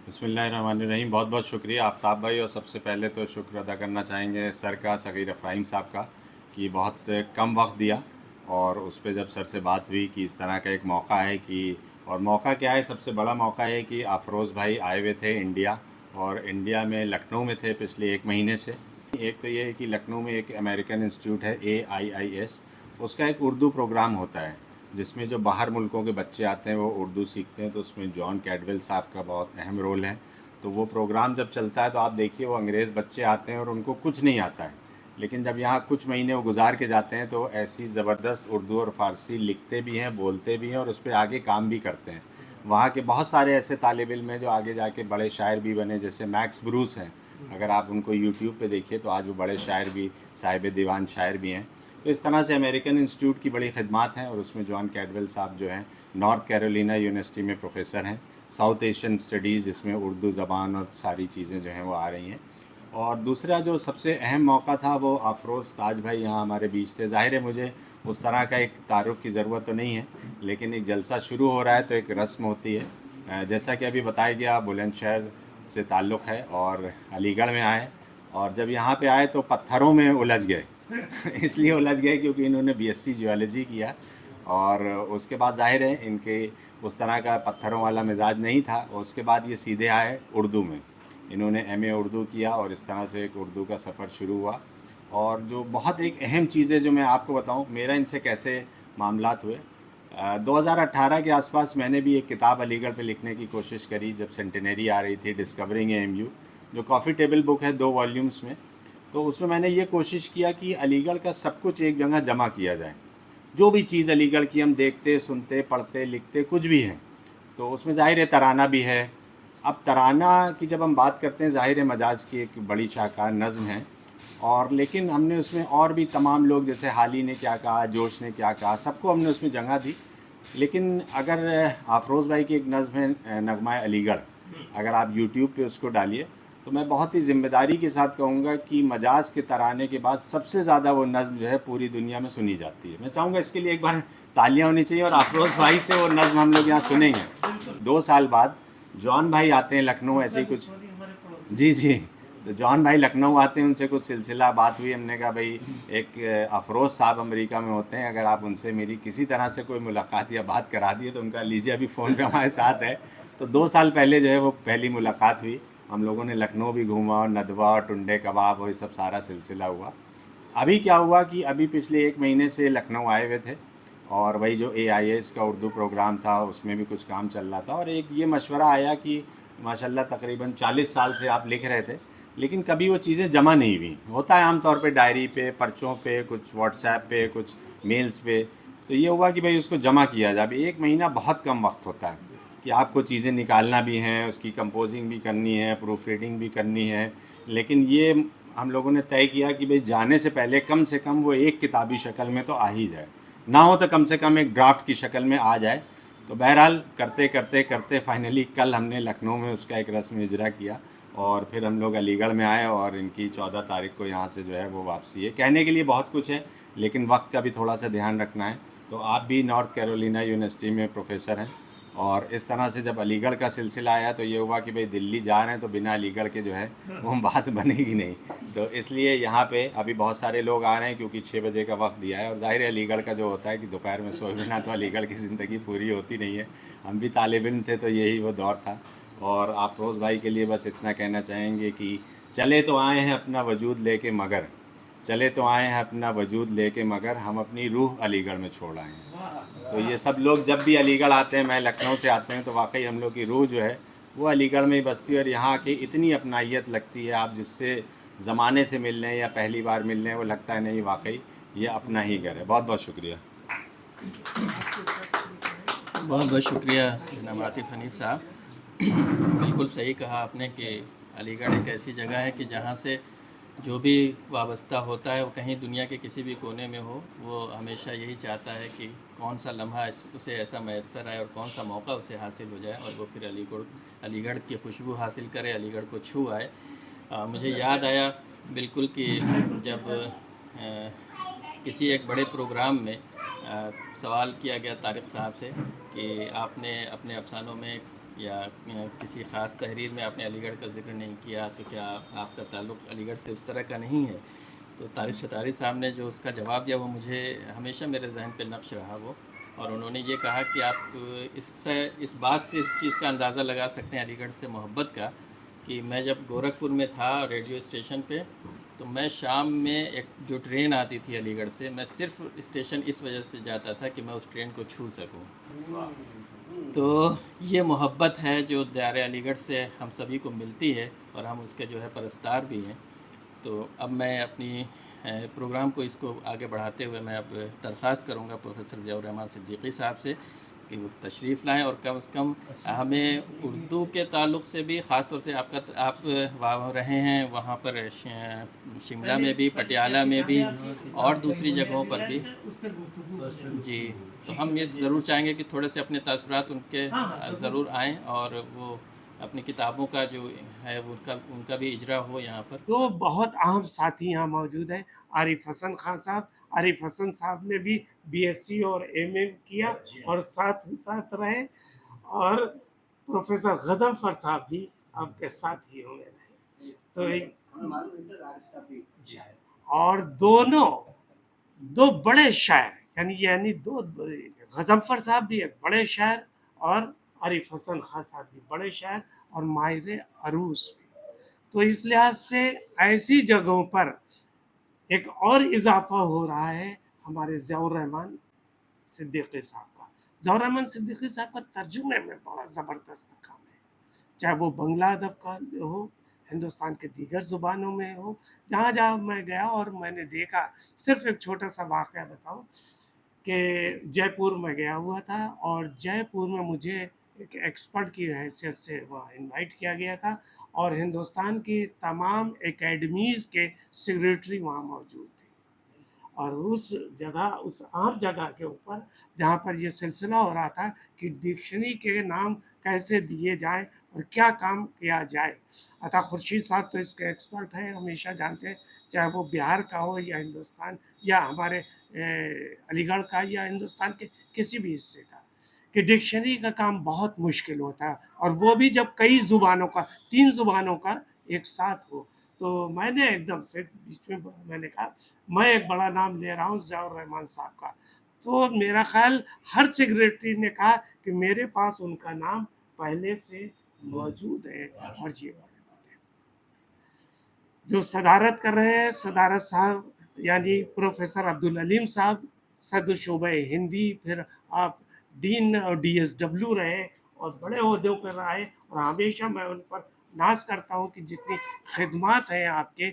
بسم اللہ الرحمن الرحیم. بہت بہت شکریہ آفتاب بھائی. اور سب سے پہلے تو شکر ادا کرنا چاہیں گے سر کا, صغیر افراہیم صاحب کا, کہ بہت کم وقت دیا. اور اس پہ جب سر سے بات ہوئی کہ اس طرح کا ایک موقع ہے کہ, اور موقع کیا ہے, سب سے بڑا موقع ہے کہ افروز بھائی آئے ہوئے تھے انڈیا, اور انڈیا میں لکھنؤ میں تھے پچھلے 1 مہینے سے. ایک تو یہ ہے کہ لکھنؤ میں ایک امریکن انسٹیٹیوٹ ہے AIIS, اس کا ایک اردو پروگرام ہوتا ہے جس میں جو باہر ملکوں کے بچے آتے ہیں وہ اردو سیکھتے ہیں. تو اس میں جان کیڈول صاحب کا بہت اہم رول ہے. تو وہ پروگرام جب چلتا ہے تو آپ دیکھیے وہ انگریز بچے آتے ہیں اور ان کو کچھ نہیں آتا ہے, لیکن جب یہاں کچھ مہینے وہ گزار کے جاتے ہیں تو ایسی زبردست اردو اور فارسی لکھتے بھی ہیں, بولتے بھی ہیں, اور اس پہ آگے کام بھی کرتے ہیں. وہاں کے بہت سارے ایسے طالب علم ہیں جو آگے جا کے بڑے شاعر بھی بنے, جیسے میکس بروس ہیں. اگر آپ ان کو یوٹیوب پہ دیکھیے تو آج وہ بڑے شاعر بھی, صاحب دیوان شاعر بھی ہیں. تو اس طرح سے امریکن انسٹیٹیوٹ کی بڑی خدمات ہیں, اور اس میں جان کیڈول صاحب جو ہیں نارتھ کیرولینا یونیورسٹی میں پروفیسر ہیں. ساؤتھ ایشین اسٹڈیز, جس میں اردو زبان اور ساری چیزیں جو ہیں وہ آ رہی ہیں. اور دوسرا جو سب سے اہم موقع تھا وہ افروز تاج بھائی یہاں ہمارے بیچ تھے. ظاہر ہے مجھے اس طرح کا ایک تعارف کی ضرورت تو نہیں ہے, لیکن ایک جلسہ شروع ہو رہا ہے تو ایک رسم ہوتی ہے. جیسا کہ ابھی بتایا گیا بلند شہر سے تعلق ہے اور علی گڑھ میں آئے, اور جب یہاں پہ آئے تو پتھروں میں الجھ گئے. اس لیے الجھ گئے کیونکہ انہوں نے BSc جیولوجی کیا, اور اس کے بعد ظاہر ہے ان کے اس طرح کا پتھروں والا مزاج نہیں تھا. اور اس کے بعد یہ سیدھے آئے اردو میں, انہوں نے MA اردو کیا, اور اس طرح سے ایک اردو کا سفر شروع ہوا. اور جو بہت ایک اہم چیز ہے جو میں آپ کو بتاؤں میرا ان سے کیسے معاملات ہوئے. 2018 کے آس پاس میں نے بھی ایک کتاب علی گڑھ پہ لکھنے کی کوشش کری جب سینٹینری آ رہی تھی, ڈسکورنگ AMU, جو کافی ٹیبل بک ہے 2 والیومز میں. تو اس میں نے یہ کوشش کیا کہ علی گڑھ کا سب کچھ ایک جگہ جمع کیا جائے. جو بھی چیز علی گڑھ کی ہم دیکھتے, سنتے, پڑھتے, لکھتے, کچھ بھی ہیں, تو اس میں ظاہر ہے ترانہ بھی ہے. اب ترانہ کی جب ہم بات کرتے ہیں, ظاہر ہے مجاز کی ایک بڑی شاخہ نظم ہے, اور لیکن ہم نے اس میں اور بھی تمام لوگ, جیسے حالی نے کیا کہا, جوش نے کیا کہا, سب کو ہم نے اس میں جگہ دی. لیکن اگر افروز بھائی کی ایک نظم ہے نغمہ علی گڑھ, اگر آپ یوٹیوب پہ اس کو ڈالیے تو میں بہت ہی ذمہ داری کے ساتھ کہوں گا کہ مجاز کے ترانے کے بعد سب سے زیادہ وہ نظم جو ہے پوری دنیا میں سنی جاتی ہے. میں چاہوں گا اس کے لیے ایک بار تالیاں ہونی چاہیے, اور افروز بھائی سے وہ نظم ہم لوگ یہاں سنیں گے. 2 سال بعد جان بھائی آتے ہیں لکھنؤ, ایسے ہی کچھ, جی جی, تو جان بھائی لکھنؤ آتے ہیں, ان سے کچھ سلسلہ بات ہوئی. ہم نے کہا بھائی ایک افروز صاحب امریکہ میں ہوتے ہیں, اگر آپ ان سے میری کسی طرح سے کوئی ملاقات یا بات کرا دیے تو ان کا لیجیے, ابھی فون پہ ہمارے ساتھ ہے. تو 2 سال پہلے جو ہے وہ پہلی ملاقات ہوئی. ہم لوگوں نے لکھنؤ بھی گھوما, اور ندوہ اور ٹنڈے کباب اور یہ سب سارا سلسلہ ہوا. ابھی کیا ہوا کہ ابھی پچھلے 1 مہینے سے لکھنؤ آئے ہوئے تھے, اور وہی جو AIS کا اردو پروگرام تھا اس میں بھی کچھ کام چل رہا تھا. اور ایک یہ مشورہ آیا کہ ماشاءاللہ تقریباً 40 سال سے آپ لکھ رہے تھے, لیکن کبھی وہ چیزیں جمع نہیں ہوئیں. ہوتا ہے عام طور پہ ڈائری پہ, پرچوں پہ, کچھ واٹس ایپ پہ, کچھ میلز پہ. تو یہ ہوا کہ بھئی اس کو جمع کیا جائے. ابھی 1 مہینہ بہت کم وقت ہوتا ہے کہ آپ کو چیزیں نکالنا بھی ہیں, اس کی کمپوزنگ بھی کرنی ہے, پروف ریڈنگ بھی کرنی ہے. لیکن یہ ہم لوگوں نے طے کیا کہ بھئی جانے سے پہلے کم سے کم وہ ایک کتابی شکل میں تو آ ہی جائے, نہ ہو تو کم سے کم ایک ڈرافٹ کی شکل میں آ جائے. تو بہرحال کرتے کرتے کرتے فائنلی کل ہم نے لکھنؤ میں اس کا ایک رسم اجرا کیا, اور پھر ہم لوگ علی گڑھ میں آئے, اور ان کی 14 تاریخ کو یہاں سے جو ہے وہ واپسی ہے. کہنے کے لیے بہت کچھ ہے, لیکن وقت کا بھی تھوڑا سا دھیان رکھنا ہے. تو آپ بھی نارتھ کیرولینا یونیورسٹی میں پروفیسر ہیں, اور اس طرح سے جب علی گڑھ کا سلسلہ آیا تو یہ ہوا کہ بھئی دلی جا رہے ہیں تو بنا علی گڑھ کے جو ہے وہ بات بنے گی نہیں. تو اس لیے یہاں پہ ابھی بہت سارے لوگ آ رہے ہیں کیونکہ 6 بجے کا وقت دیا ہے, اور ظاہر ہے علی گڑھ کا جو ہوتا ہے کہ دوپہر میں سوئے بنا تو علی گڑھ کی زندگی پوری ہوتی نہیں ہے. ہم بھی طالب علم تھے تو یہی وہ دور تھا. اور افروز بھائی کے لیے بس اتنا کہنا چاہیں گے کہ چلے تو آئے ہیں اپنا وجود لے کے, مگر چلے تو آئے ہیں اپنا وجود لے کے, مگر ہم اپنی روح علی گڑھ میں چھوڑ آئے ہیں. تو یہ سب لوگ جب بھی علی گڑھ آتے ہیں, میں لکھنؤ سے آتے ہیں, تو واقعی ہم لوگ کی روح جو ہے وہ علی گڑھ میں ہی بستی ہے. اور یہاں کی اتنی اپنائیت لگتی ہے, آپ جس سے زمانے سے مل رہے ہیں یا پہلی بار مل رہے ہیں, وہ لگتا ہے نہیں واقعی یہ اپنا ہی گھر ہے. بہت بہت شکریہ. بہت بہت شکریہ جناب عاطف حنیف صاحب. بالکل صحیح کہا آپ نے کہ علی گڑھ ایک ایسی جگہ ہے کہ جہاں سے جو بھی وابستہ ہوتا ہے وہ کہیں دنیا کے کسی بھی کونے میں ہو, وہ ہمیشہ یہی چاہتا ہے کہ کون سا لمحہ اسے ایسا میسر آئے اور کون سا موقع اسے حاصل ہو جائے, اور وہ پھر علی گڑھ کی خوشبو حاصل کرے, علی گڑھ کو چھو آئے. مجھے یاد آیا بالکل کہ جب کسی ایک بڑے پروگرام میں سوال کیا گیا طارق صاحب سے کہ آپ نے اپنے افسانوں میں یا کسی خاص تحریر میں آپ نے علی گڑھ کا ذکر نہیں کیا، تو کیا آپ کا تعلق علی گڑھ سے اس طرح کا نہیں ہے؟ تو طارق ستاری صاحب نے جو اس کا جواب دیا وہ مجھے ہمیشہ میرے ذہن پہ نقش رہا وہ، اور انہوں نے یہ کہا کہ آپ اس بات سے اس چیز کا اندازہ لگا سکتے ہیں علی گڑھ سے محبت کا، کہ میں جب گورکھپور میں تھا ریڈیو اسٹیشن پہ، تو میں شام میں ایک جو ٹرین آتی تھی علی گڑھ سے، میں صرف اسٹیشن اس وجہ سے جاتا تھا کہ میں اس ٹرین کو چھو سکوں۔ تو یہ محبت ہے جو دیار علی گڑھ سے ہم سبھی کو ملتی ہے، اور ہم اس کے جو ہے پرستار بھی ہیں۔ تو اب میں اپنی پروگرام کو اس کو آگے بڑھاتے ہوئے میں اب درخواست کروں گا پروفیسر ضیاء الرحمن صدیقی صاحب سے کہ وہ تشریف لائیں، اور کم از کم ہمیں اردو کے تعلق سے بھی، خاص طور سے آپ وہاں رہے ہیں وہاں پر شملہ میں بھی، پٹیالہ میں بھی، اور دوسری جگہوں پر بھی، جی، تو ہم یہ ضرور چاہیں گے کہ تھوڑے سے اپنے تاثرات ان کے ضرور آئیں، اور وہ اپنی کتابوں کا جو ہے ان کا بھی اجرا ہو یہاں پر۔ دو بہت اہم ساتھی یہاں موجود ہیں، عارف حسن خان صاحب۔ عارف حسن صاحب نے بھی بی ایس سی اور ایم اے کیا اور ساتھ ہی ساتھ رہے، اور پروفیسر غضنفر صاحب بھی آپ کے ساتھ ہی ہوں گے۔ تو اور دونوں دو بڑے شاعر، یعنی دو، غضنفر صاحب بھی ایک بڑے شاعر اور عارف حسن خان صاحب بھی بڑے شاعر اور ماہر عروض بھی۔ تو اس لحاظ سے ایسی جگہوں پر ایک اور اضافہ ہو رہا ہے ہمارے ضیاء الرحمن صدیقی صاحب کا۔ ضیاء الرحمن صدیقی صاحب کا ترجمے میں بڑا زبردست کام ہے، چاہے وہ بنگلہ ادب کا ہو، ہندوستان کے دیگر زبانوں میں ہو، جہاں جہاں میں گیا اور میں نے دیکھا۔ صرف ایک چھوٹا سا واقعہ بتاؤں کہ جے پور میں گیا ہوا تھا، اور جے پور میں مجھے ایک ایکسپرٹ کی حیثیت سے وہاں انوائٹ کیا گیا تھا، اور ہندوستان کی تمام اکیڈمیز کے سیکریٹری وہاں موجود تھے، اور اس جگہ، اس عام جگہ کے اوپر جہاں پر یہ سلسلہ ہو رہا تھا کہ ڈکشنری کے نام کیسے دیے جائیں اور کیا کام کیا جائے۔ عطا خورشید صاحب تو اس کے ایکسپرٹ ہیں، ہمیشہ جانتے ہیں، چاہے وہ بہار کا ہو یا ہندوستان یا ہمارے علی گڑھ کا یا ہندوستان کے کسی بھی حصے کا، کہ ڈکشنری کا کام بہت مشکل ہوتا ہے، اور وہ بھی جب کئی زبانوں کا، 3 زبانوں کا ایک ساتھ ہو۔ تو میں نے ایک دم سے بیچ میں نے کہا میں ایک بڑا نام لے رہا ہوں ضیاء الرحمن صاحب کا۔ تو میرا خیال ہر سیکریٹری نے کہا کہ میرے پاس ان کا نام پہلے سے موجود ہے، اور یہ بڑی بات ہے۔ جو صدارت کر رہے ہیں صدارت صاحب یعنی پروفیسر عبدالعلیم صاحب، صدر شعبہ ہندی، پھر آپ ڈین اور ڈی ایس ڈبلیو رہے اور بڑے عہدوں پر رہے، اور ہمیشہ میں ان پر ناز کرتا ہوں کہ جتنی خدمات ہیں آپ کے،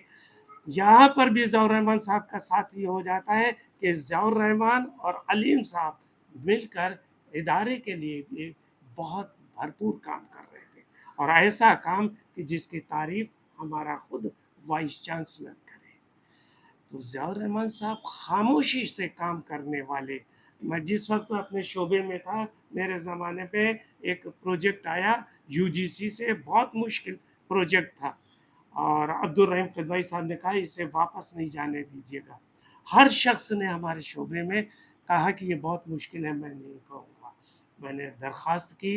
یہاں پر بھی ضیاء الرحمن صاحب کا ساتھ یہ ہو جاتا ہے کہ ضیاء الرحمن اور علیم صاحب مل کر ادارے کے لیے بھی بہت بھرپور کام کر رہے تھے، اور ایسا کام کہ جس کی تعریف ہمارا خود وائس چانسلر کرے۔ تو ضیاء الرحمن صاحب خاموشی سے کام کرنے والے۔ میں جس وقت اپنے شعبے میں تھا، میرے زمانے پہ ایک پروجیکٹ آیا یو جی سی سے، بہت مشکل پروجیکٹ تھا، اور عبدالرحیم قدوئی صاحب نے کہا اسے واپس نہیں جانے دیجیے گا۔ ہر شخص نے ہمارے شعبے میں کہا کہ یہ بہت مشکل ہے، میں نہیں کہوں گا۔ میں نے درخواست کی،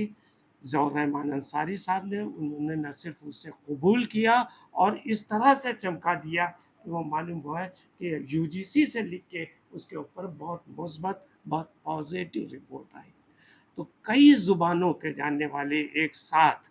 ضیاء الرحمن انصاری صاحب نے، انہوں نے نہ صرف اسے قبول کیا اور اس طرح سے چمکا دیا کہ وہ معلوم ہوا ہے کہ یو جی سی سے لکھ کے اس کے اوپر بہت مثبت، بہت پازیٹیو رپورٹ آئی۔ تو کئی زبانوں کے جاننے والے ایک ساتھ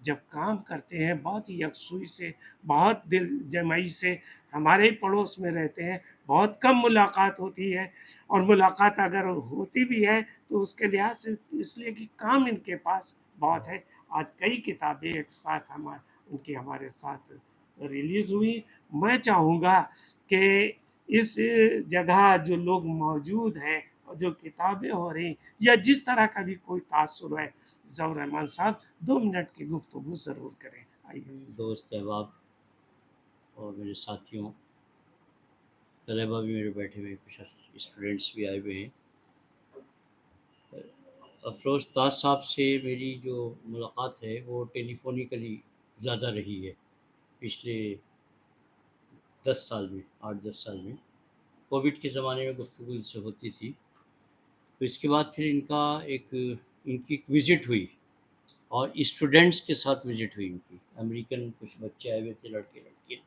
جب کام کرتے ہیں، بہت ہی یکسوئی سے، بہت دل جمعی سے، ہمارے ہی پڑوس میں رہتے ہیں، بہت کم ملاقات ہوتی ہے، اور ملاقات اگر ہوتی بھی ہے تو اس کے لحاظ سے اس لیے کہ کام ان کے پاس بہت ہے۔ آج کئی کتابیں ایک ساتھ ان کی ہمارے ساتھ ریلیز ہوئی۔ میں چاہوں گا کہ اس جگہ جو لوگ موجود ہیں اور جو کتابیں ہو رہی، یا جس طرح کا بھی کوئی تاثر ہے، ضیاء الرحمن صاحب 2 منٹ کی گفتگو ضرور کریں۔ آئیے۔ دوست احباب اور میرے ساتھیوں، طلبہ بھی میرے بیٹھے ہوئے، کچھ اسٹوڈنٹس بھی آئے ہوئے ہیں۔ افروز تاج صاحب سے میری جو ملاقات ہے وہ ٹیلی فونیکلی زیادہ رہی ہے پچھلے 10 سال میں، 8-10 سال میں۔ کووڈ کے زمانے میں گفتگو ان سے ہوتی تھی، تو اس کے بعد پھر ان کی ایک وزٹ ہوئی اور اسٹوڈنٹس کے ساتھ وزٹ ہوئی ان کی، امریکن کچھ بچے آئے ہوئے تھے، لڑکے لڑکیاں.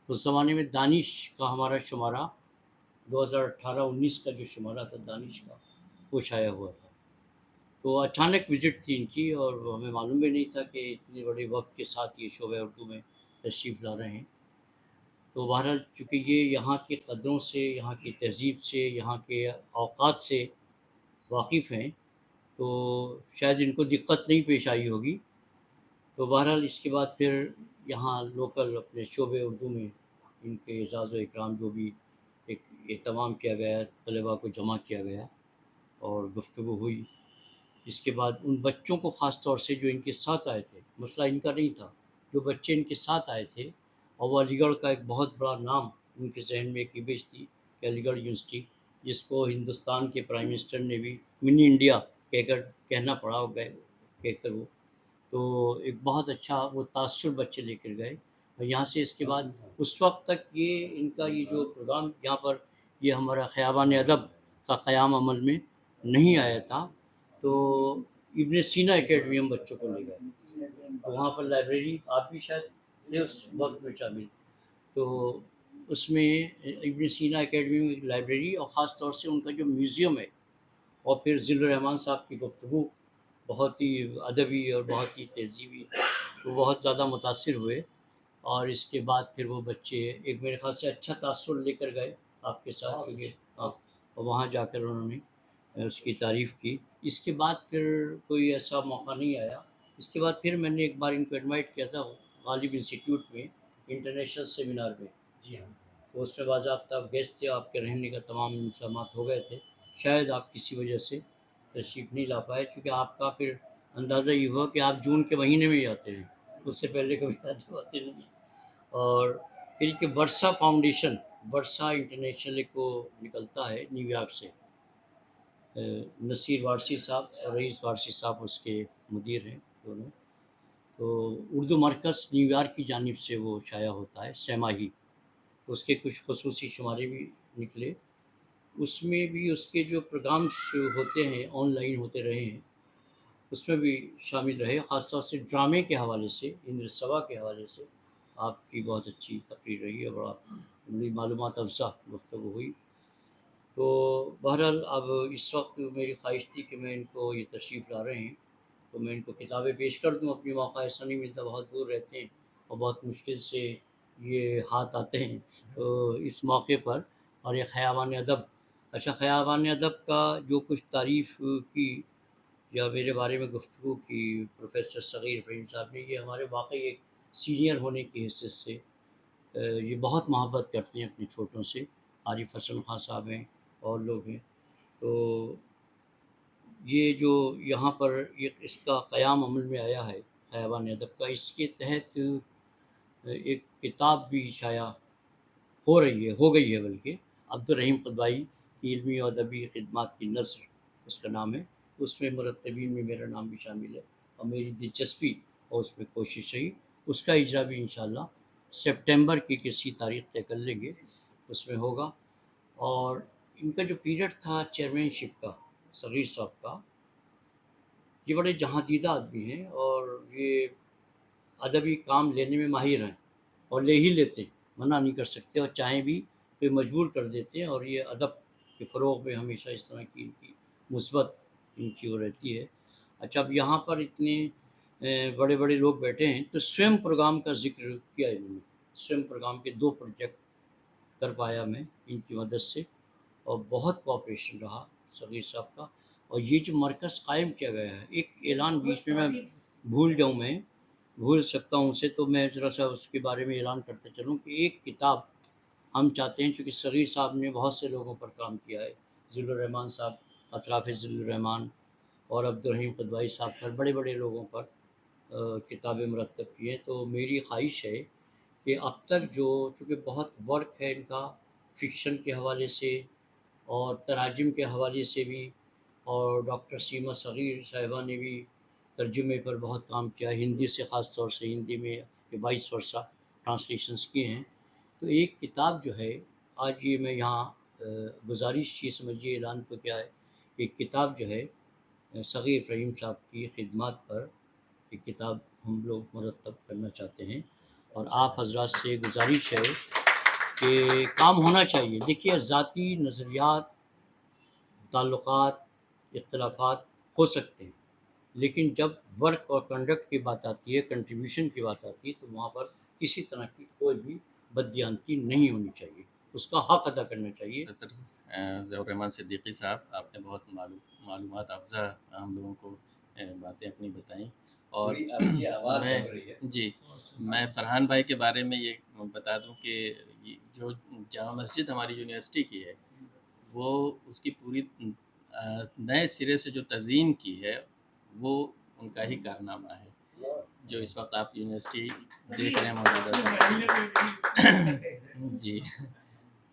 تو اس زمانے میں دانش کا ہمارا شمارہ 2018-19 کا جو شمارہ تھا دانش کا، وہ شائع ہوا تھا. تو اچانک وزٹ تھی ان کی، اور ہمیں معلوم بھی نہیں تھا کہ اتنے بڑے وقت کے ساتھ یہ شعبہ اردو میں تشریف لا رہے ہیں. تو بہرحال چونکہ یہ یہاں کی قدروں سے، یہاں کی تہذیب سے، یہاں کے اوقات سے واقف ہیں، تو شاید ان کو دقت نہیں پیش آئی ہوگی. تو بہرحال اس کے بعد پھر یہاں لوکل اپنے شعبہ اردو میں ان کے اعزاز و اکرام جو بھی ایک اہتمام کیا گیا، طلباء کو جمع کیا گیا اور گفتگو ہوئی. اس کے بعد ان بچوں کو خاص طور سے جو ان کے ساتھ آئے تھے، مسئلہ ان کا نہیں تھا، جو بچے ان کے ساتھ آئے تھے، اور وہ علی گڑھ کا ایک بہت بڑا نام ان کے ذہن میں ایک امیج تھی کہ علی گڑھ یونیورسٹی، جس کو ہندوستان کے پرائم منسٹر نے بھی منی انڈیا کہنا پڑا ہو گئے کہہ کر وہ. تو ایک بہت اچھا وہ تاثر بچے لے کر گئے. اور یہاں سے اس کے بعد اس وقت تک یہ ان کا یہ جو پروگرام یہاں پر یہ ہمارا خیابان ادب کا قیام عمل میں نہیں آیا تھا، تو ابن سینا اکیڈمی ہم بچوں کو لے گئے. تو وہاں پر لائبریری، آپ بھی شاید تھے اس وقت میں شامل، تو اس میں ابن سینا اکیڈمی میں ایک لائبریری، اور خاص طور سے ان کا جو میوزیم ہے، اور پھر ذل الرحمان صاحب کی گفتگو بہت ہی ادبی اور بہت ہی تہذیبی، وہ بہت زیادہ متاثر ہوئے. اور اس کے بعد پھر وہ بچے ایک میرے خیال سے اچھا تاثر لے کر گئے آپ کے ساتھ، کیونکہ ہاں، اور وہاں جا کر انہوں نے اس کی تعریف کی. اس کے بعد پھر کوئی ایسا موقع نہیں آیا. اس کے بعد پھر میں نے ایک بار ان کو انوائٹ کیا تھا غالب انسٹیٹیوٹ میں انٹرنیشنل سیمینار میں. جی ہاں. تو اس میں باضابطہ گیسٹ تھے، آپ کے رہنے کا تمام انتظامات ہو گئے تھے. شاید آپ کسی وجہ سے تشریف نہیں لا پائے، کیونکہ آپ کا پھر اندازہ یہ ہوا کہ آپ جون کے مہینے میں ہی آتے ہیں، اس سے پہلے کبھی آتے نہیں. اور پھر کہ ورثہ فاؤنڈیشن، ورثہ انٹرنیشنل کو نکلتا ہے نیو یارک سے، نصیر وارثی صاحب اور رئیس وارثی صاحب اس کے مدیر ہیں دونوں. تو اردو مرکز نیو یارک کی جانب سے وہ شائع ہوتا ہے سہ-ماہی. تو اس کے کچھ خصوصی شمارے بھی نکلے. اس میں بھی اس کے جو پروگرامس ہوتے ہیں آن لائن ہوتے رہے ہیں، اس میں بھی شامل رہے. خاص طور سے ڈرامے کے حوالے سے، اندر سبا کے حوالے سے آپ کی بہت اچھی تقریر رہی ہے، اور بڑی معلومات افزا گفتگو ہوئی. تو بہرحال اب اس وقت میری خواہش تھی کہ میں ان کو یہ تشریف لا رہے ہیں تو میں ان کو کتابیں پیش کر دوں. اپنی موقع ایسا نہیں ملتا، بہت دور رہتے ہیں اور بہت مشکل سے یہ ہاتھ آتے ہیں. تو اس موقع پر، اور یہ خیابان ادب، اچھا خیابان ادب کا جو کچھ تعریف کی یا میرے بارے میں گفتگو کی پروفیسر صغیر فہیم صاحب نے، یہ ہمارے واقعی ایک سینئر ہونے کی حیثیت سے یہ بہت محبت کرتے ہیں اپنے چھوٹوں سے. عارف حسن خان صاحب ہیں اور لوگ ہیں. تو یہ جو یہاں پر اس کا قیام عمل میں آیا ہے خیابان ادب کا، اس کے تحت ایک کتاب بھی شائع ہو گئی ہے بلکہ عبد الرحیم قدوائی کی علمی و ادبی خدمات کی نثر اس کا نام ہے. اس میں مرتبین میں میرا نام بھی شامل ہے، اور میری دلچسپی اور اس میں کوشش رہی. اس کا اجرا بھی انشاءاللہ سپٹمبر کی کسی تاریخ طے کر لیں گے، اس میں ہوگا. اور ان کا جو پیریڈ تھا چیئرمین شپ کا، صغیر صاحب کا، یہ بڑے جہاں دیدہ آدمی ہیں، اور یہ ادبی کام لینے میں ماہر ہیں، اور لے ہی لیتے ہیں، منع نہیں کر سکتے، اور چاہیں بھی تو مجبور کر دیتے ہیں. اور یہ ادب کے فروغ میں ہمیشہ اس طرح کی ان کی مثبت ان کی وہ رہتی ہے. اچھا، اب یہاں پر اتنے بڑے بڑے لوگ بیٹھے ہیں، تو سویم پروگرام کا ذکر کیا ہے انہوں نے. سویم پروگرام کے 2 پروجیکٹ کر پایا میں ان کی مدد سے، اور بہت کوآپریشن رہا صغیر صاحب کا. اور یہ جو مرکز قائم کیا گیا ہے، ایک اعلان بیچ میں بھول سکتا ہوں اسے، تو میں ذرا سا اس کے بارے میں اعلان کرتے چلوں کہ ایک کتاب ہم چاہتے ہیں، چونکہ صغیر صاحب نے بہت سے لوگوں پر کام کیا ہے، ذل الرحمان صاحب، اطراف ذل الرحمان، اور عبد الرحیم قدوائی صاحب پر، بڑے بڑے لوگوں پر کتابیں مرتب کی ہیں. تو میری خواہش ہے کہ اب تک جو چونکہ بہت ورک ہے ان کا فکشن کے حوالے سے اور تراجم کے حوالے سے بھی، اور ڈاکٹر سیما صغیر صاحبہ نے بھی ترجمے پر بہت کام کیا ہے، ہندی سے خاص طور سے ہندی میں 22 ورثہ ٹرانسلیشنز کیے ہیں. تو ایک کتاب جو ہے، آج یہ میں یہاں گزارش یہ سمجھیے، اعلان تو کیا ہے، ایک کتاب جو ہے صغیر فہیم صاحب کی خدمات پر یہ کتاب ہم لوگ مرتب کرنا چاہتے ہیں، اور آپ حضرات سے گزارش ہے کہ کام ہونا چاہیے. دیکھیے ذاتی نظریات، تعلقات، اختلافات ہو سکتے ہیں، لیکن جب ورک اور کنڈکٹ کی بات آتی ہے، کنٹریبیوشن کی بات آتی ہے، تو وہاں پر کسی طرح کی کوئی بھی بددیانتی نہیں ہونی چاہیے، اس کا حق ادا کرنا چاہیے. سر ضیاء الرحمن صدیقی صاحب، آپ نے بہت معلومات افزا ہم لوگوں کو باتیں اپنی بتائیں. اور جی میں فرحان بھائی کے بارے میں یہ بتا دوں کہ جو جامع مسجد ہماری یونیورسٹی کی ہے، وہ اس کی پوری نئے سرے سے جو تزئین کی ہے وہ ان کا ہی کارنامہ ہے. جو اس وقت آپ یونیورسٹی دیکھ رہے ہیں موجودہ. جی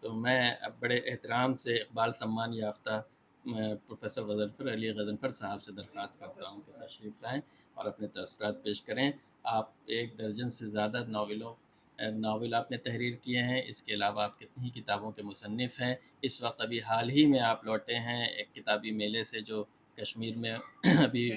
تو میں اب بڑے احترام سے اقبال سمان یافتہ پروفیسر غضنفر علی غضنفر صاحب سے درخواست کرتا ہوں کہ تشریف لائیں اور اپنے تاثرات پیش کریں. آپ 1 درجن سے زیادہ ناول آپ نے تحریر کیے ہیں، اس کے علاوہ آپ کتنی ہی کتابوں کے مصنف ہیں. اس وقت ابھی حال ہی میں آپ لوٹے ہیں ایک کتابی میلے سے جو کشمیر میں ابھی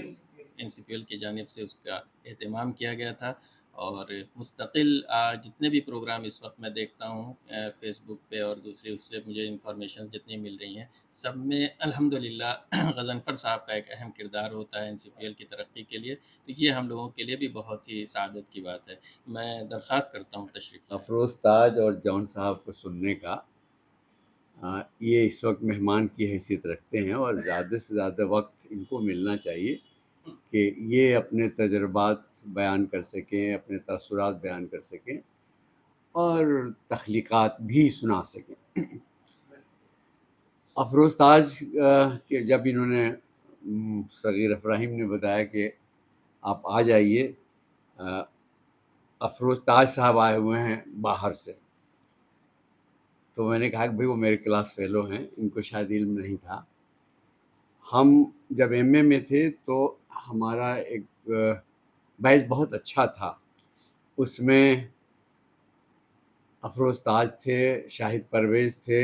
NCPL کی جانب سے اس کا اہتمام کیا گیا تھا. اور مستقل جتنے بھی پروگرام اس وقت میں دیکھتا ہوں فیس بک پہ اور دوسری اس سے مجھے انفارمیشن جتنی مل رہی ہیں، سب میں الحمدللہ غضنفر صاحب کا ایک اہم کردار ہوتا ہے NCPL کی ترقی کے لیے. تو یہ ہم لوگوں کے لیے بھی بہت ہی سعادت کی بات ہے. میں درخواست کرتا ہوں تشریف لائیں. افروز تاج اور جون صاحب کو سننے کا یہ اس وقت مہمان کی حیثیت رکھتے ہیں، اور زیادہ سے زیادہ وقت ان کو ملنا چاہیے کہ یہ اپنے تجربات بیان کر سکیں، اپنے تاثرات بیان کر سکیں اور تخلیقات بھی سنا سکیں. افروز تاج کہ جب انہوں نے صغیر افراہیم نے بتایا کہ آپ آ جائیے، افروز تاج صاحب آئے ہوئے ہیں باہر سے، تو میں نے کہا کہ بھائی وہ میرے کلاس فیلو ہیں، ان کو شاید علم نہیں تھا. ہم جب ایم اے میں تھے تو ہمارا ایک بیچ بہت اچھا تھا، اس میں افروز تاج تھے، شاہد پرویز تھے،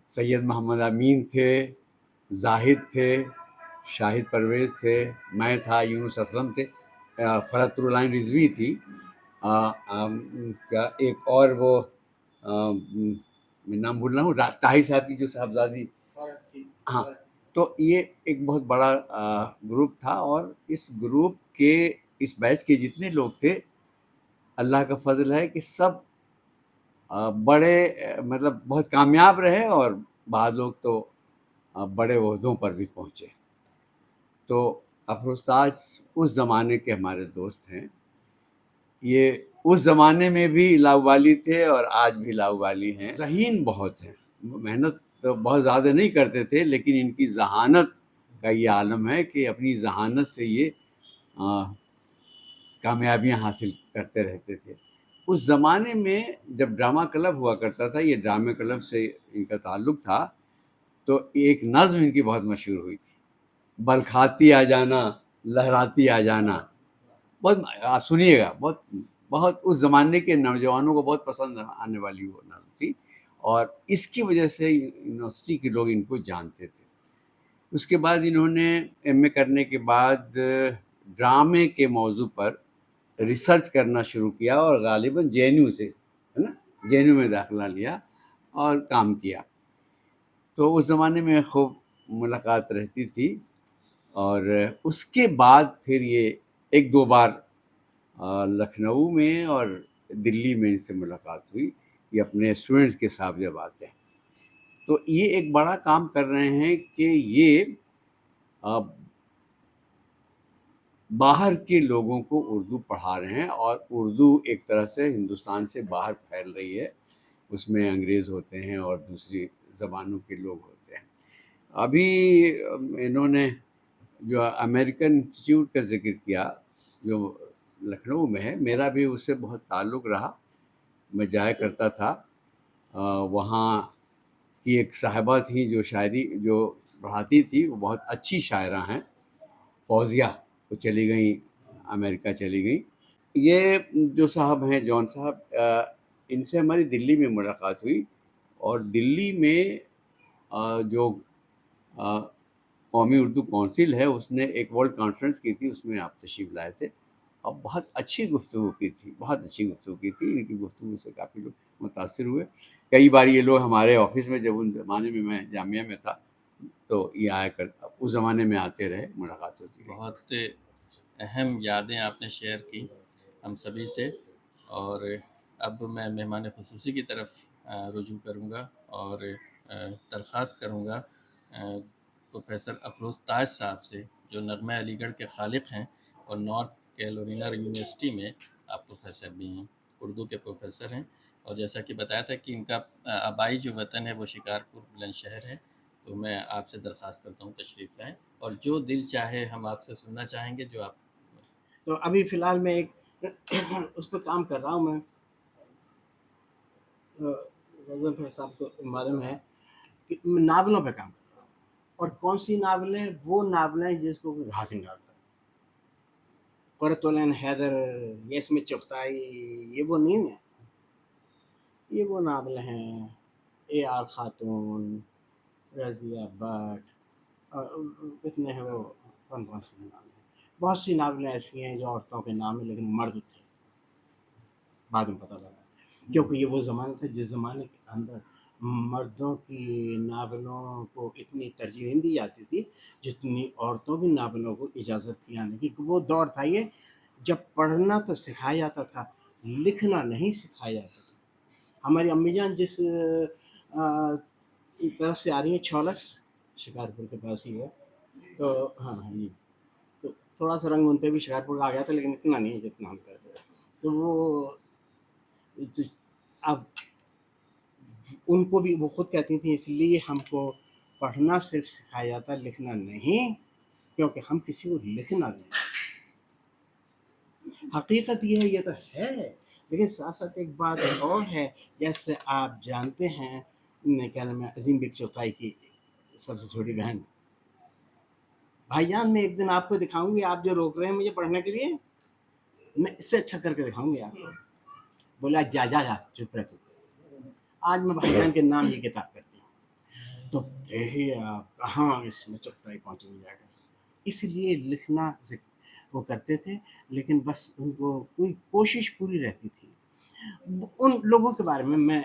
سید محمد امین تھے، زاہد تھے، شاہد پرویز تھے، میں تھا، یونس اسلم تھے، فرحت العین رضوی تھی، کیا ایک اور وہ میں نام بھول رہا ہوں، طاہر صاحب کی جو صاحبزادی. ہاں، تو یہ ایک بہت بڑا گروپ تھا، اور اس گروپ کے اس بیچ کے جتنے لوگ تھے، اللہ کا فضل ہے کہ سب بڑے مطلب بہت کامیاب رہے، اور بعض لوگ تو بڑے عہدوں پر بھی پہنچے. تو افروز تاج اس زمانے کے ہمارے دوست ہیں. یہ اس زمانے میں بھی لاوالی تھے اور آج بھی لاوالی ہیں. ذہین بہت ہیں، محنت تو بہت زیادہ نہیں کرتے تھے، لیکن ان کی ذہانت کا یہ عالم ہے کہ اپنی ذہانت سے یہ کامیابیاں حاصل کرتے رہتے تھے. اس زمانے میں جب ڈرامہ کلب ہوا کرتا تھا، یہ ڈرامہ کلب سے ان کا تعلق تھا، تو ایک نظم ان کی بہت مشہور ہوئی تھی، بلکھاتی آ جانا لہراتی آ جانا. بہت آپ سنیے گا، بہت اس زمانے کے نوجوانوں کو بہت پسند آنے والی وہ نظم تھی، اور اس کی وجہ سے یونیورسٹی کے لوگ ان کو جانتے تھے. اس کے بعد انہوں نے ایم اے کرنے کے بعد ڈرامے کے موضوع پر ریسرچ کرنا شروع کیا، اور غالباً جے این یو سے ہے نا، جے این یو میں داخلہ لیا اور کام کیا. تو اس زمانے میں خوب ملاقات رہتی تھی، اور اس کے بعد پھر یہ 1-2 بار لکھنؤ میں اور دلی میں ان سے ملاقات ہوئی. یہ اپنے اسٹوڈنٹس کے ساتھ جب آتے ہیں تو یہ ایک بڑا کام کر رہے ہیں کہ یہ باہر کے لوگوں کو اردو پڑھا رہے ہیں، اور اردو ایک طرح سے ہندوستان سے باہر پھیل رہی ہے. اس میں انگریز ہوتے ہیں اور دوسری زبانوں کے لوگ ہوتے ہیں. ابھی انہوں نے جو امریکن انسٹیٹیوٹ کا ذکر کیا جو لکھنؤ میں ہے، میرا بھی اس سے بہت تعلق رہا، میں جایا کرتا تھا. وہاں کی ایک صاحبہ تھیں جو شاعری جو پڑھاتی تھی، وہ بہت اچھی شاعرہ ہیں، فوزیہ، وہ چلی گئیں امریکہ چلی گئیں. یہ جو صاحب ہیں جون صاحب، ان سے ہماری دلی میں ملاقات ہوئی، اور دلی میں جو قومی اردو کونسل ہے اس نے ایک ورلڈ کانفرنس کی تھی، اس میں آپ تشریف لائے تھے اور بہت اچھی گفتگو کی تھی، بہت اچھی گفتگو کی تھی. ان کی گفتگو سے کافی لوگ متاثر ہوئے. کئی بار یہ لوگ ہمارے آفس میں، جب ان زمانے میں جامعہ میں تھا تو یہ آیا کرتا، اس زمانے میں آتے رہے، ملاقات ہوتی رہی. بہت اہم یادیں آپ نے شیئر کی ہم سبھی سے. اور اب میں مہمان خصوصی کی طرف رجوع کروں گا اور درخواست کروں گا پروفیسر افروز تاج صاحب سے، جو نغمہ علی گڑھ کے خالق ہیں اور نارتھ کیرولینا یونیورسٹی میں آپ پروفیسر بھی ہیں، اردو کے پروفیسر ہیں. اور جیسا کہ بتایا تھا کہ ان کا آبائی جو وطن ہے وہ شکارپور بلند شہر ہے. تو میں آپ سے درخواست کرتا ہوں تشریف لائیں اور جو دل چاہے ہم آپ سے سننا چاہیں گے. جو آپ تو ابھی فی الحال میں ایک اس پہ کام کر رہا ہوں. میں غضنفر صاحب کو معلوم ہے کہ ناولوں پہ کام کر رہا ہوں. اور کون سی ناولیں؟ وہ ناولیں جس کو کوئی گھاس نہیں ڈالتا. قرۃ العین حیدر، یس میں چغتائی، یہ وہ نہیں ہے. یہ وہ ناولیں ہیں، اے آر خاتون، رضیہ بٹ، اور کتنے ہیں وہ کون سی ناولیں. بہت سی ناولیں ایسی ہیں جو عورتوں کے نام ہیں لیکن مرد تھے. بعد میں پتہ لگا کیونکہ یہ وہ زمانہ تھا جس زمانے کے اندر مردوں کی ناولوں کو اتنی ترجیح نہیں دی جاتی تھی جتنی عورتوں کی ناولوں کو اجازت تھی آنے کی. وہ دور تھا یہ جب پڑھنا تو سکھایا جاتا تھا، لکھنا نہیں سکھایا جاتا تھا. ہماری امی جان جس طرف سے آ رہی ہیں، چھولس شکارپور کے پاس ہی ہے، تو ہاں جی، تو تھوڑا سا رنگ ان پہ بھی شکارپور کا آ گیا تھا لیکن اتنا نہیں جتنا ہم کرتے. تو وہ اب ان کو بھی وہ خود کہتی تھیں اس لیے ہم کو پڑھنا صرف سکھایا جاتا، لکھنا نہیں، کیونکہ ہم کسی کو لکھنا دیں. حقیقت یہ ہے، یہ تو ہے، لیکن ساتھ ساتھ ایک بات اور ہے. جیسے آپ جانتے ہیں کیا نام ہے، عظیم بک چغتائی کی سب سے چھوٹی بہن. بھائی جان میں ایک دن آپ کو دکھاؤں گی، آپ جو روک رہے ہیں مجھے پڑھنے کے لیے، میں اس سے اچھا کر کے دکھاؤں گی آپ کو. بولا جا جا جا چپ رہ تو. آج میں بھائی جان کے نام یہ کتاب کرتی ہوں. تو دیکھیے آپ کہاں اس میں چغتائی پہنچ جائے گا. اس لیے لکھنا وہ کرتے تھے، لیکن بس ان کو کوئی کوشش پوری رہتی تھی. ان لوگوں کے بارے میں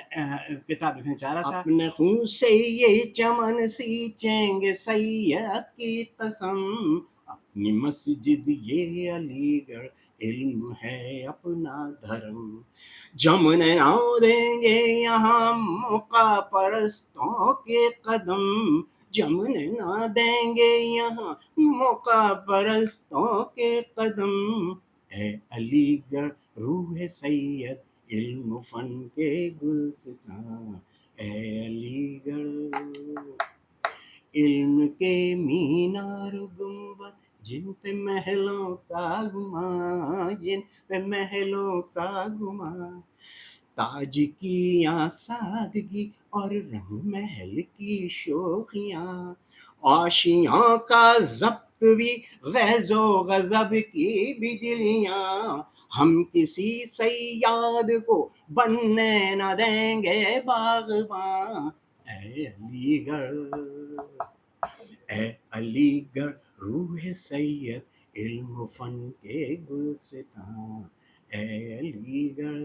کتاب لکھنا چاہ رہا تھا. اپنے خون سے یہ چمن سینچیں گے سید کی قسم، اپنی مسجد یہ علی گڑھ، علم ہے اپنا دھرم. جمن نہ دیں گے یہاں موقع پرستوں کے قدم، جمن نہ دیں گے یہاں موقع پرستوں کے قدم. اے علی گڑھ روح سید، علم و فن کے گلستاں، اے علی گڑھ. علم کے مینار گنبد جن پہ محلوں کا گمان، جن پہ محلوں کا گمان، تاج کی سادگی اور رنگ محل کی شوخیاں، آشیاں کا ضبط بھی غیظ و غضب کی بجلیاں. ہم کسی صیاد کو بننے نہ دیں گے باغباں. اے علی گڑھ، اے علی گڑھ روح سید، علم و فن کے گلستاں، اے علی گڑھ.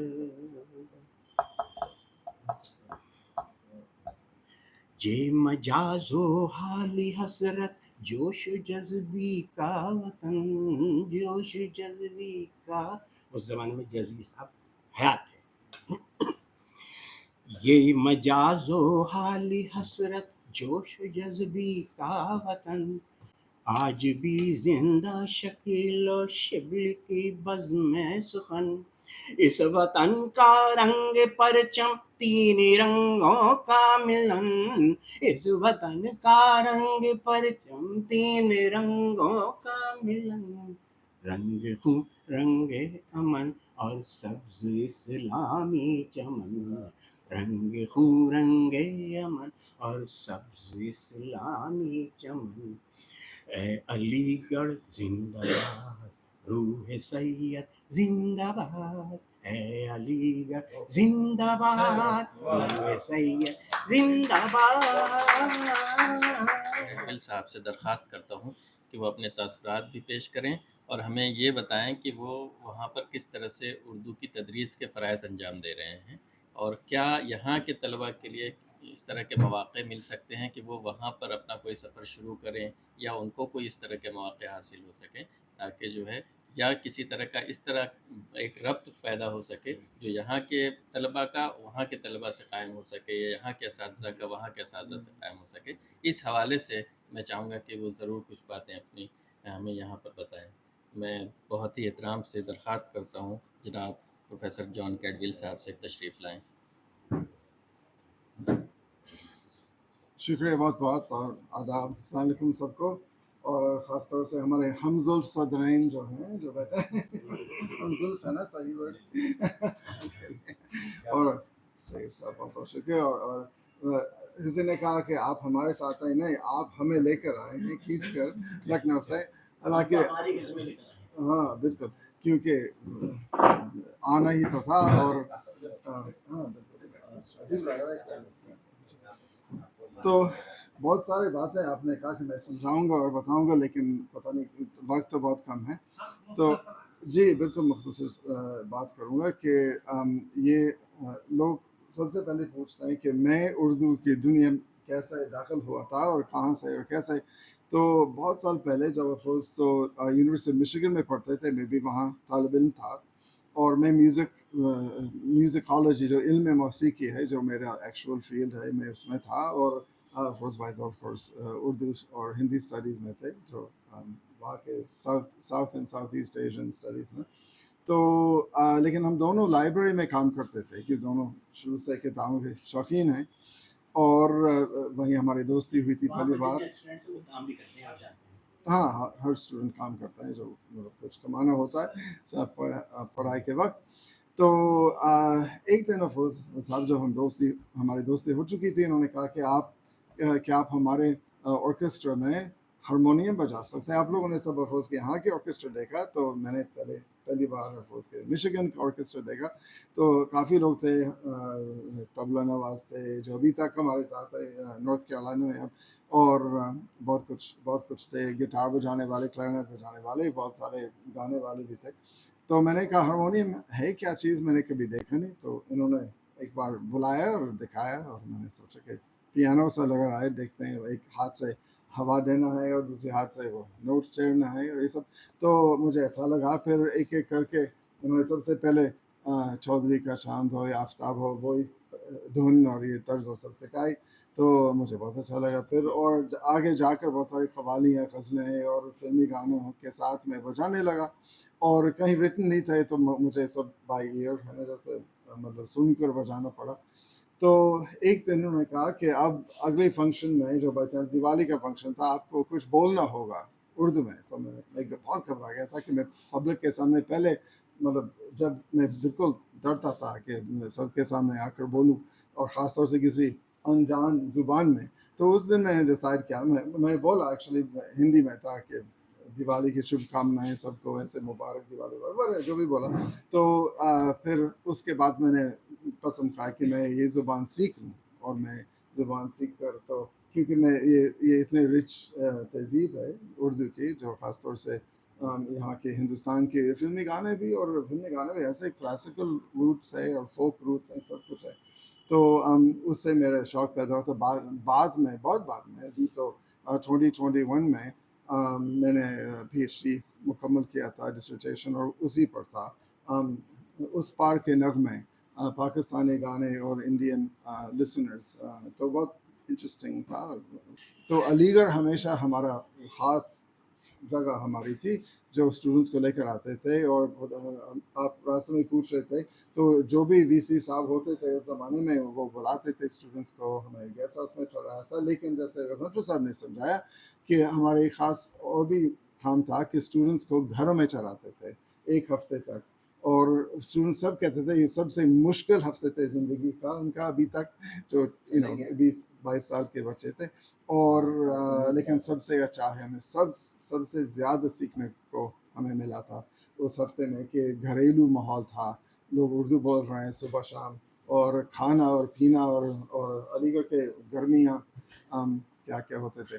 یہ مجاز و حالی حسرت، جوش و جذبی کا وطن، جوش و جذبی کا. اس زمانے میں جذبی صاحب حیات تھے. یہ مجاز و حالی حسرت، جوش و جذبی کا وطن، آج بھی زندہ شکل و شبل کی بزم سخن. اس وطن کا رنگ پرچم تین رنگوں کا ملن، اس وطن کا رنگ پرچم تین رنگوں کا ملن. رنگ خون، رنگ امن اور سبز اسلامی چمن، رنگ خون، رنگ امن اور سبز اسلامی چمن. اے علی گڑھ زندہ باد، روح سید زندہ باد. اے علی گڑھ زندہ باد، روح سید زندہ باد. ڈیویل صاحب سے درخواست کرتا ہوں کہ وہ اپنے تاثرات بھی پیش کریں اور ہمیں یہ بتائیں کہ وہ وہاں پر کس طرح سے اردو کی تدریس کے فرائض انجام دے رہے ہیں، اور کیا یہاں کے طلباء کے لیے اس طرح کے مواقع مل سکتے ہیں کہ وہ وہاں پر اپنا کوئی سفر شروع کریں، یا ان کو کوئی اس طرح کے مواقع حاصل ہو سکیں تاکہ جو ہے یا کسی طرح کا اس طرح ایک ربط پیدا ہو سکے جو یہاں کے طلباء کا وہاں کے طلباء سے قائم ہو سکے، یا یہاں کے اساتذہ کا وہاں کے اساتذہ سے قائم ہو سکے۔ اس حوالے سے میں چاہوں گا کہ وہ ضرور کچھ باتیں اپنی ہمیں یہاں پر بتائیں۔ میں بہت ہی احترام سے درخواست کرتا ہوں جناب پروفیسر جان کیڈویل صاحب سے تشریف لائیں۔ شکریہ بہت بہت، اور آداب، السلام علیکم سب کو، اور خاص طور سے ہمارے حمزل صدرین جو ہیں، جو بیٹھے ہیں حمزل ہے نا صحیح ورڈ اور سعید صاحب بہت بہت شکریہ، اور کسی نے کہا کہ آپ ہمارے ساتھ آئے، نہیں آپ ہمیں لے کر آئے ہیں کھینچ کر لکھنؤ سے، حالانکہ ہاں بالکل، کیونکہ آنا ہی تو تھا، اور ہاں تو بہت سارے باتیں آپ نے کہا کہ میں سمجھاؤں گا اور بتاؤں گا، لیکن پتہ نہیں وقت تو بہت کم ہے، تو جی بالکل مختصر بات کروں گا کہ یہ لوگ سب سے پہلے پوچھتے ہیں کہ میں اردو کی دنیا کیسے داخل ہوا تھا اور کہاں سے اور کیسے۔ تو بہت سال پہلے جب افروز تو یونیورسٹی مشیگن میں پڑھتے تھے، میں بھی وہاں طالب علم تھا، اور میں میوزکالوجی جو علم موسیقی ہے جو میرا ایکچوئل فیلڈ ہے، میں اس میں تھا، اور آف کورس اردو اور ہندی اسٹڈیز میں تھے، جو وہاں کے south and south East Asian studies میں۔ تو لیکن ہم دونوں لائبریری میں کام کرتے تھے، کہ دونوں شروع سے کتابوں کے شوقین ہیں، اور وہیں ہماری دوستی ہوئی تھی پہلی بار۔ ہاں ہر اسٹوڈنٹ کام کرتا ہے، جو کچھ کمانا ہوتا ہے پڑھائی کے وقت۔ تو ایک دن افروز صاحب جو ہماری دوستی ہو چکی تھی، انہوں نے کہا کہ آپ ہمارے آرکیسٹرا میں ہارمونیم بجا سکتے ہیں۔ آپ لوگوں نے سب افروز کے یہاں کے آرکیسٹرا دیکھا، تو میں نے پہلی بار افروز کے مشیگن کا آرکیسٹرا دیکھا، تو کافی لوگ تھے، طبلہ نواز تھے جو ابھی تک ہمارے ساتھ ہے نارتھ کیرولائنا میں اب، اور بہت کچھ تھے، گٹار بجانے والے، کلارنیٹ بجانے والے، بہت سارے گانے والے بھی تھے۔ تو میں نے کہا ہارمونیم ہے کیا چیز، میں نے کبھی دیکھا نہیں، تو انہوں نے ایک بار بلایا اور دکھایا، اور میں نے سوچا کہ پیانو سے لگ رہا ہے، دیکھتے ہیں، ایک ہاتھ سے ہوا دینا ہے اور دوسرے ہاتھ سے وہ نوٹ چڑھنا ہے اور یہ سب، تو مجھے اچھا لگا۔ پھر ایک ایک کر کے انہوں نے سب سے پہلے چودھری کا چاند ہو یا آفتاب ہو، وہی دھن اور یہ طرز اور سب سکھائی، تو مجھے بہت اچھا لگا۔ پھر اور آگے جا کر بہت ساری قوالیاں، غزلیں اور فلمی گانوں کے ساتھ میں بجانے لگا، اور کہیں ریٹن نہیں تھے، تو مجھے سب بائی ایئر ہے جیسے مطلب سن کر بجانا پڑا۔ تو ایک دن انہوں نے کہا کہ اب اگلے فنکشن میں جو بچہ دیوالی کا فنکشن تھا، آپ کو کچھ بولنا ہوگا اردو میں۔ تو میں بہت گھبرا گیا تھا کہ میں پبلک کے سامنے پہلے، مطلب جب میں بالکل ڈرتا تھا کہ میں سب کے سامنے آ کر بولوں، اور خاص طور سے کسی انجان زبان میں۔ تو اس دن میں نے ڈیسائیڈ کیا، میں نے بولا ایکچولی ہندی میں تھا کہ دیوالی کی شبھ کامنائیں سب کو، ایسے مبارک دیوالی وغیرہ جو بھی بولا۔ تو پھر اس کے بعد میں نے قسم کھا کہ میں یہ زبان سیکھ لوں، اور میں زبان سیکھ کر، تو کیونکہ میں یہ اتنے رچ تہذیب ہے اردو کی، جو خاص طور سے یہاں کے ہندوستان کے فلمی گانے بھی، اور فلمی گانے بھی ایسے کلاسیکل روٹس ہے اور فوک روٹس ہیں، سب کچھ ہے، تو اس سے میرا شوق پیدا ہوتا۔ بعد میں بہت بعد میں، ابھی تو 2021 میں میں نے پی ایچ ڈی مکمل کیا تھا، ڈسرٹیشن، اور اسی پر تھا اس پار کے نغمے، پاکستانی گانے اور انڈین لسنرز، تو بہت انٹرسٹنگ تھا۔ تو علی گڑھ ہمیشہ ہمارا خاص جگہ ہماری تھی، جو اسٹوڈنٹس کو لے کر آتے تھے، اور آپ راستے میں پوچھ رہے تھے، تو جو بھی وی سی صاحب ہوتے تھے اس زمانے میں، وہ بلاتے تھے اسٹوڈنٹس کو، ہمیں گیسٹ ہاؤس میں ٹھہرایا تھا۔ لیکن جیسے غضنفر صاحب نے سمجھایا کہ ہمارے ایک خاص اور بھی کام تھا کہ اسٹوڈنٹس کو گھروں میں چلاتے تھے ایک ہفتے تک، اور اسٹوڈنٹ سب کہتے تھے یہ سب سے مشکل ہفتے تھے زندگی کا ان کا ابھی تک، جو 20-22 سال کے بچے تھے، اور لیکن سب سے اچھا ہے، ہمیں سب سے زیادہ سیکھنے کو ہمیں ملا تھا اس ہفتے میں، کہ گھریلو ماحول تھا، لوگ اردو بول رہے ہیں صبح شام، اور کھانا اور پینا، اور علی گڑھ کے گرمیاں کیا ہوتے تھے،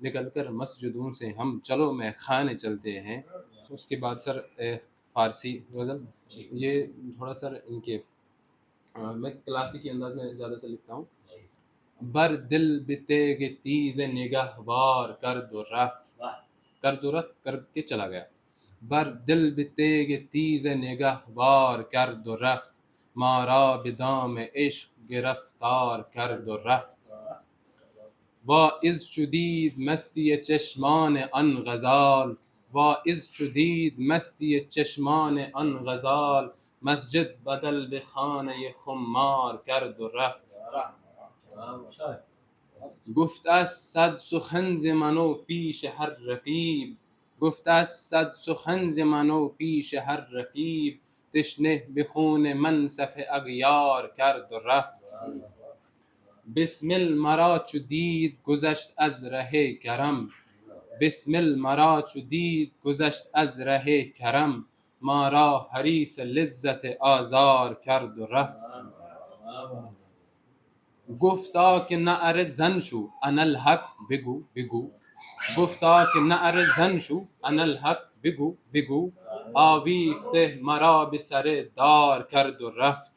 نکل کر مسجدوں سے ہم چلو میں خانے چلتے ہیں. اس کے بعد سر فارسی غزل، یہ تھوڑا سر ان کے میں کلاسیکی انداز میں زیادہ سے لکھتا ہوں. بر دل بتیگ تیز نگہ وار کرد و رفت، کرد و رفت کر کے چلا گیا. بر دل بتیگ تیز نگہ وار کرد و رفت، مارا بدام عشق گرفتار کرد و رفت. واعظ شدید مستی چشمان آن غزال، واعظ شدید مستی چشمان آن غزال، مسجد بدل به خانه خمار کرد و رفت. گفت از صد سخن ز من و پیش هر رقیب، گفت از صد سخن ز من و پیش هر رقیب، تشنه به خون منصف اغیار کرد و رفت. بسمل مرا چو دید گذشت از ره کرم، بسمل مرا چو دید گذشت از ره کرم، ما را حریص لذت آزار کرد و رفت. گفتا که نعره زن شو انالحق بگو بگو، گفتا که نعره زن شو انالحق بگو بگو، آویخته مرا به سر دار کرد و رفت.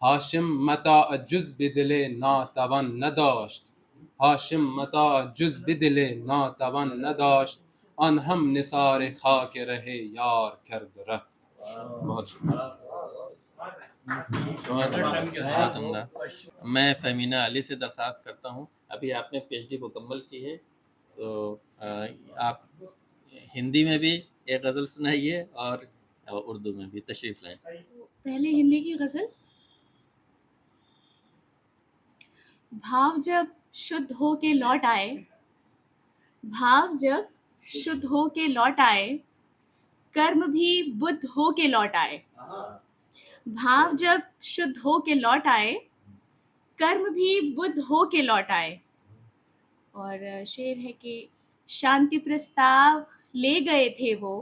هاشم متاع جز به دل ناتوان نداشت، هاشم متاع جز به دل ناتوان نداشت، آن هم نثار خاک ره یار کرد و رفت. بہت شکریہ. بہت عمدہ. میں فہمینہ علی سے درخواست کرتا ہوں، ابھی آپ نے پی ایچ ڈی مکمل کی ہے تو آپ ہندی میں بھی ایک غزل سنائیے اور اردو میں بھی. تشریف لائیں. پہلے ہندی کی غزل. بھاو جب شدھ ہو کے لوٹ آئے، بھاو جب شدھ ہو کے لوٹ آئے، کرم بھی بدھ ہو کے لوٹ آئے. بھاو جب شدھ ہو کے لوٹ آئے، کرم بھی بدھ ہو کے لوٹ آئے. اور شعر ہے کہ شانتی پرستاو لے گئے تھے وہ،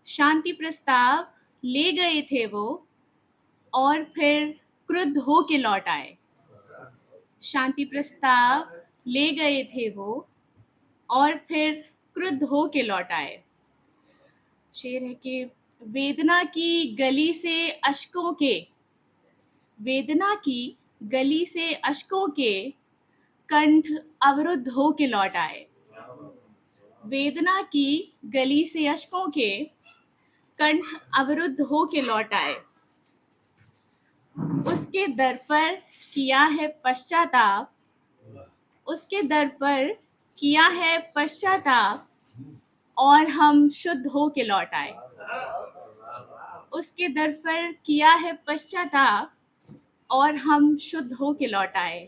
شانتی پرستاو لے گئے تھے وہ، اور پھر کرودھ ہو کے لوٹ آئے. شانتی پرستاو لے گئے تھے وہ اور پھر کرودھ ہو کے لوٹ آئے. شعر ہے کہ ویدنا کی گلی سے اشکوں کے، ویدنا کی گلی سے اشکوں کے، کنٹھ اورودھ ہو کے لوٹ آئے. ویدنا کی گلی سے اشکوں کے، کنٹھ اورودھ ہو کے لوٹ آئے. اس کے در پر کیا ہے پشچاتاپ، اس کے در پر کیا ہے پشچاتاپ، اور ہم شدھ ہو کے لوٹ آئے. اس کے در پر کیا ہے پشچاتاپ اور ہم شدھ ہو کے لوٹ آئے.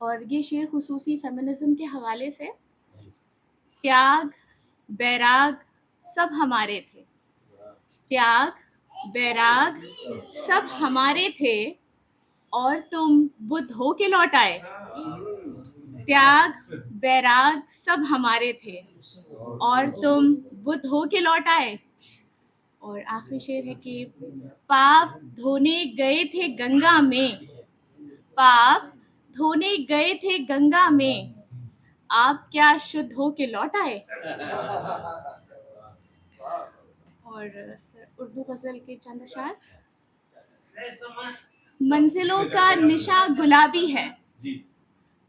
اور یہ شعر خصوصی فیمنزم کے حوالے سے. تیاگ بیراگ سب ہمارے تھے، تیاگ بیراگ سب ہمارے تھے، اور تم بدھ ہو کے لوٹ آئے. تیاگ بیراگ سب ہمارے تھے اور تم بدھ ہو کے لوٹ آئے. اور آخری شعر ہے کہ پاپ دھونے گئے تھے گنگا میں، پاپ دھونے گئے تھے گنگا میں، آپ کیا شدھ ہو کے لوٹ آئے. اور اردو غزل کے چند اشعار. منزلوں کا نشاں گلابی ہے،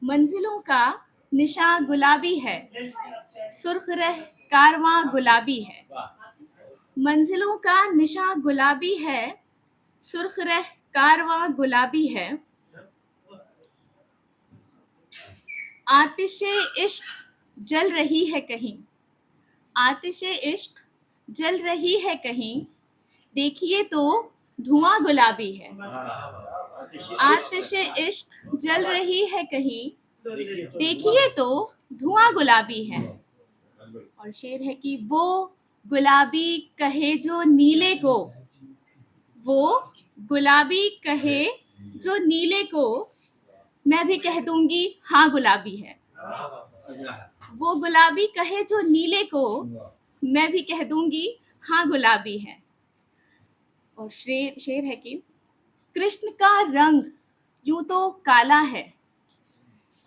منزلوں کا نشاں گلابی ہے، سرخ رہ کارواں گلابی ہے. منزلوں کا نشاں گلابی ہے، سرخ رہ کارواں گلابی ہے. آتش عشق جل رہی ہے کہیں، آتش عشق جل رہی ہے کہیں، دیکھیے تو دھواں گلابی ہے. آتش عشق جل رہی ہے کہیں، دیکھیے تو دھواں گلابی ہے. اور شعر ہے کہ وہ گلابی کہے جو نیلے کو، وہ گلابی کہے جو نیلے کو، میں بھی کہہ دوں گی ہاں گلابی ہے. وہ گلابی کہے جو نیلے کو، میں بھی کہہ دوں گی ہاں گلابی ہے. اور شعر ہے کہ کرشن کا رنگ یوں تو کالا ہے،